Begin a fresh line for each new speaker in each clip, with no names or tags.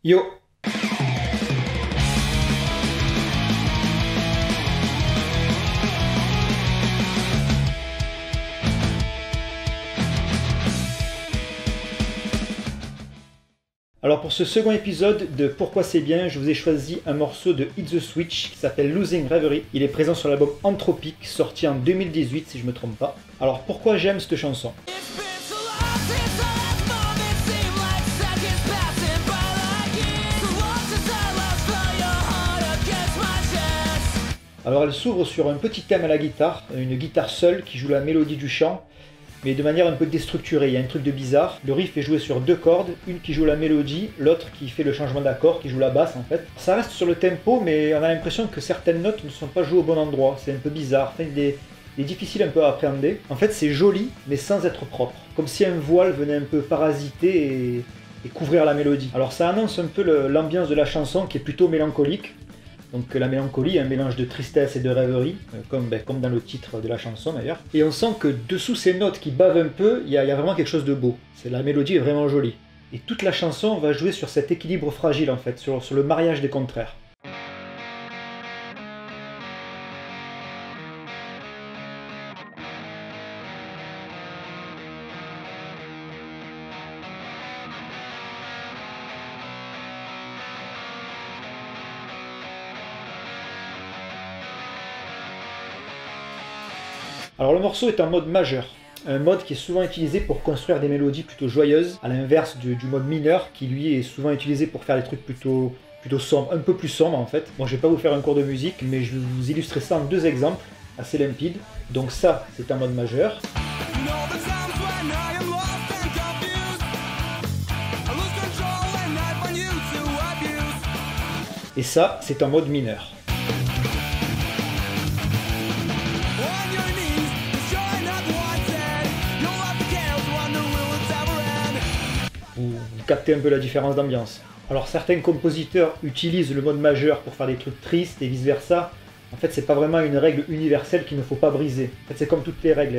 Yo! Alors pour ce second épisode de Pourquoi c'est bien, je vous ai choisi un morceau de Hit the Switch qui s'appelle Losing Reverie. Il est présent sur l'album Anthropique, sorti en 2018 si je me trompe pas. Alors pourquoi j'aime cette chanson? Alors elle s'ouvre sur un petit thème à la guitare, une guitare seule qui joue la mélodie du chant, mais de manière un peu déstructurée. Il y a un truc de bizarre. Le riff est joué sur deux cordes, une qui joue la mélodie, l'autre qui fait le changement d'accord, qui joue la basse en fait. Ça reste sur le tempo, mais on a l'impression que certaines notes ne sont pas jouées au bon endroit. C'est un peu bizarre, enfin, il est difficile un peu à appréhender. En fait c'est joli, mais sans être propre. Comme si un voile venait un peu parasiter et couvrir la mélodie. Alors ça annonce un peu l'ambiance de la chanson qui est plutôt mélancolique. Donc la mélancolie est un mélange de tristesse et de rêverie, comme dans le titre de la chanson d'ailleurs. Et on sent que dessous ces notes qui bavent un peu, il y a vraiment quelque chose de beau. La mélodie est vraiment jolie. Et toute la chanson va jouer sur cet équilibre fragile en fait, sur le mariage des contraires. Alors le morceau est en mode majeur, un mode qui est souvent utilisé pour construire des mélodies plutôt joyeuses, à l'inverse du mode mineur qui lui est souvent utilisé pour faire des trucs plutôt sombres, un peu plus sombres en fait. Bon, je vais pas vous faire un cours de musique, mais je vais vous illustrer ça en deux exemples assez limpides. Donc ça, c'est en mode majeur. Et ça, c'est en mode mineur. Vous captez un peu la différence d'ambiance. Alors certains compositeurs utilisent le mode majeur pour faire des trucs tristes et vice versa. En fait c'est pas vraiment une règle universelle qu'il ne faut pas briser. En fait c'est comme toutes les règles,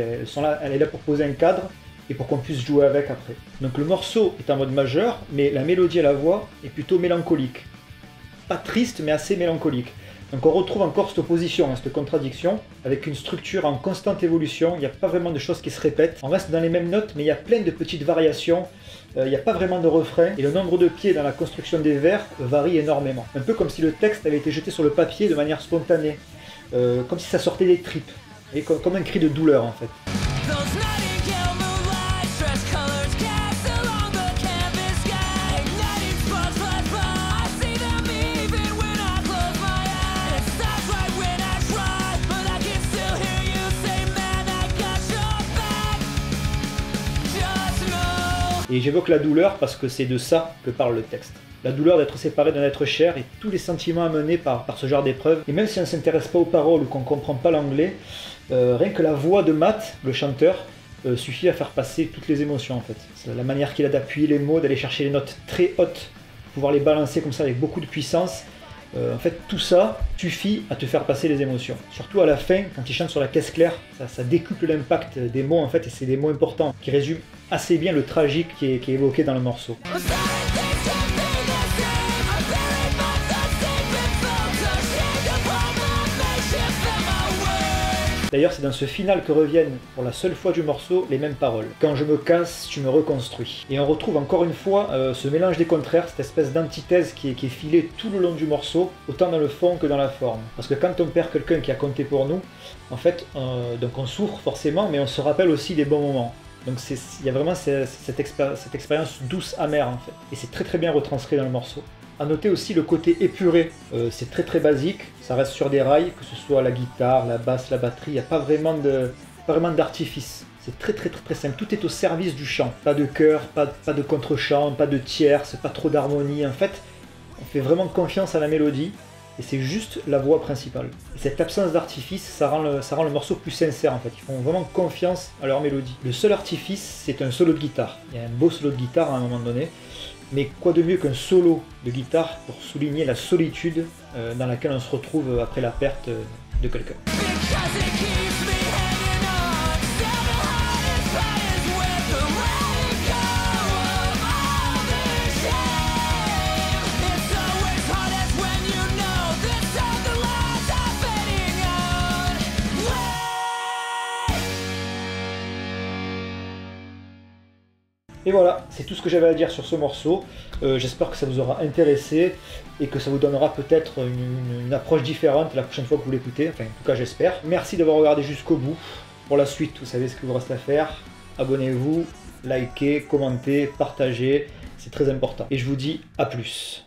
elle est là pour poser un cadre et pour qu'on puisse jouer avec après. Donc le morceau est en mode majeur, mais la mélodie à la voix est plutôt mélancolique. Pas triste mais assez mélancolique. Donc on retrouve encore cette opposition, cette contradiction, avec une structure en constante évolution, il n'y a pas vraiment de choses qui se répètent. On reste dans les mêmes notes, mais il y a plein de petites variations, il n'y a pas vraiment de refrain, et le nombre de pieds dans la construction des vers varie énormément. Un peu comme si le texte avait été jeté sur le papier de manière spontanée, comme si ça sortait des tripes, et comme un cri de douleur en fait. Et j'évoque la douleur parce que c'est de ça que parle le texte. La douleur d'être séparé d'un être cher et tous les sentiments amenés par ce genre d'épreuve. Et même si on ne s'intéresse pas aux paroles ou qu'on ne comprend pas l'anglais, rien que la voix de Matt, le chanteur, suffit à faire passer toutes les émotions en fait. C'est la manière qu'il a d'appuyer les mots, d'aller chercher les notes très hautes, pouvoir les balancer comme ça avec beaucoup de puissance. En fait, tout ça suffit à te faire passer les émotions. Surtout à la fin, quand il chante sur la caisse claire, ça décuple l'impact des mots en fait, et c'est des mots importants qui résument assez bien le tragique qui est évoqué dans le morceau. D'ailleurs, c'est dans ce final que reviennent, pour la seule fois du morceau, les mêmes paroles. Quand je me casse, tu me reconstruis. Et on retrouve encore une fois ce mélange des contraires, cette espèce d'antithèse qui est filée tout le long du morceau, autant dans le fond que dans la forme. Parce que quand on perd quelqu'un qui a compté pour nous, en fait, donc on souffre forcément, mais on se rappelle aussi des bons moments. Donc il y a vraiment cette expérience douce, amère en fait. Et c'est très très bien retranscrit dans le morceau. A noter aussi le côté épuré, c'est très basique, ça reste sur des rails, que ce soit la guitare, la basse, la batterie, il n'y a pas vraiment d'artifice. C'est très simple, tout est au service du chant. Pas de chœur, pas de contre-chant, pas de tierces, pas trop d'harmonie. En fait, on fait vraiment confiance à la mélodie et c'est juste la voix principale. Et cette absence d'artifice, ça rend le morceau plus sincère en fait. Ils font vraiment confiance à leur mélodie. Le seul artifice, c'est un solo de guitare. Il y a un beau solo de guitare à un moment donné. Mais quoi de mieux qu'un solo de guitare pour souligner la solitude dans laquelle on se retrouve après la perte de quelqu'un. Et voilà, c'est tout ce que j'avais à dire sur ce morceau. J'espère que ça vous aura intéressé et que ça vous donnera peut-être une approche différente la prochaine fois que vous l'écoutez. Enfin, en tout cas, j'espère. Merci d'avoir regardé jusqu'au bout. Pour la suite, vous savez ce qu'il vous reste à faire. Abonnez-vous, likez, commentez, partagez. C'est très important. Et je vous dis à plus.